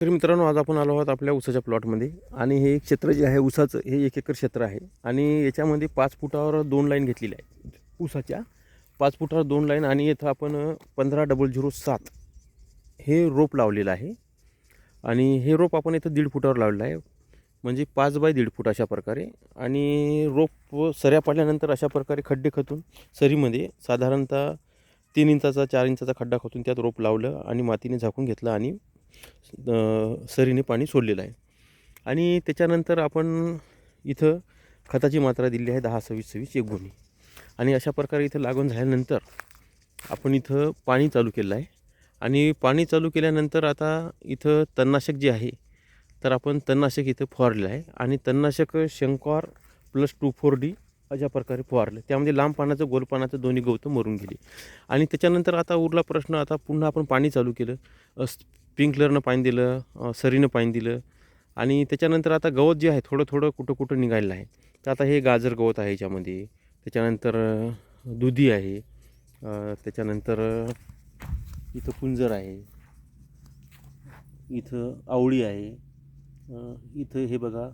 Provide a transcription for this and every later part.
तर मित्रांनो, आज आपण आलो आहोत आपल्या ऊसाच्या प्लॉटमध्ये. आणि हे क्षेत्र जे आहे ऊसाचं, हे 1 एकर क्षेत्र आहे. आणि याच्यामध्ये 5 फुटावर 2 लाईन घेतलेल्या आहेत ऊसाच्या. 5 फुटावर 2 लाईन. आणि इथं आपण 15,007 हे रोप लावलेलं आहे. आणि हे रोप आपण इथं 1.5 फुटावर लावलेलं आहे, म्हणजे 5 बाय 1.5 फूट अशा प्रकारे. आणि रोप सऱ्या पडल्यानंतर अशा प्रकारे खड्डे खतून सरीमध्ये साधारणतः 3 इंचाचा 4 इंचाचा खड्डा खतून त्यात रोप लावलं आणि मातीने झाकून घेतलं आणि सरीने पाणी सोडलेलं आहे. आणि त्याच्यानंतर आपण इथं खताची मात्रा दिली आहे 10-26-26 एक गुणी. आणि अशा प्रकारे इथं लागवण झाल्यानंतर आपण इथं पाणी चालू केलं आहे. आणि पाणी चालू केल्यानंतर आता इथं तणनाशक जे आहे, तर आपण तणनाशक इथं फवारलेलं आहे. आणि तणनाशक शंकर प्लस 2,4-D अशा प्रकारे फवारलं. त्यामध्ये लांब पानाचं गोल पानाचं दोन्ही गवतं मरून गेली. आणि त्याच्यानंतर आता उरला प्रश्न, आता पुन्हा आपण पाणी चालू केलं, स्प्रिंकलरनं पाणी दिलं, सरीनं पाणी दिलं. आणि त्याच्यानंतर आता गवत जे आहे थोडं थोडं कुठं कुठं निघालेलं आहे. तर आता हे गाजर गवत आहे याच्यामध्ये. त्याच्यानंतर दुधी आहे. त्याच्यानंतर इथं कुंजर आहे, इथं आवळी आहे, इथं हे बघा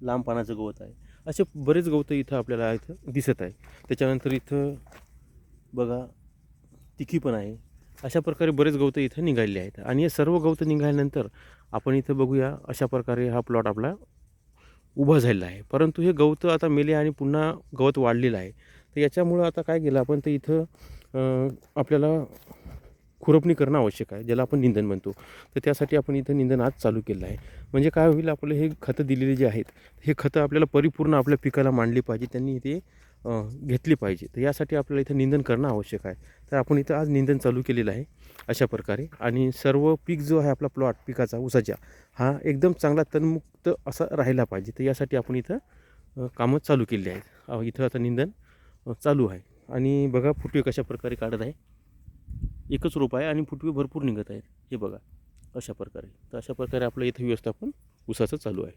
लांब पानाचं गवत आहे. असे बरेच गवतं इथं आपल्याला इथं दिसत आहे. त्याच्यानंतर इथं बघा तिखी पण आहे. अशा प्रकारे बरेच गवतं इथं निघालेले आहेत. आणि हे सर्व गवतं निघाल्यानंतर आपण इथं बघूया, अशा प्रकारे हा प्लॉट आपला उभा झालेला आहे. परंतु हे गवतं आता मेले आणि पुन्हा गवत वाढलेलं आहे. तर याच्यामुळं आता काय केलं आपण, तर इथं आपल्याला खुरपणी करणं आवश्यक आहे, ज्याला आपण निंदण म्हणतो. तर त्यासाठी आपण इथं निंदण आज चालू केलं आहे. म्हणजे काय होईल, आपलं हे खतं दिलेले जे आहेत, हे खतं आपल्याला परिपूर्ण आपल्या पिकाला मांडली पाहिजे, त्यांनी ते घेतली पाहिजे. तर यासाठी आपल्याला इथं निंदण करणं आवश्यक आहे. तर आपण इथं आज निंदण चालू केलेलं आहे अशा प्रकारे. आणि सर्व पीक जो आहे आपला प्लॉट पिकाचा ऊसाच्या, हा एकदम चांगला तणमुक्त असा राहिला पाहिजे. तर यासाठी आपण इथं कामं चालू केली आहेत. इथं आता निंदण चालू आहे. आणि बघा फुटवे कशा प्रकारे काढत आहे. एकच रोप आहे आणि फुटवे भरपूर निघत आहेत, हे बघा अशा प्रकारे. तर अशा प्रकारे आपलं इथं व्यवस्थापन ऊसाचं चालू आहे.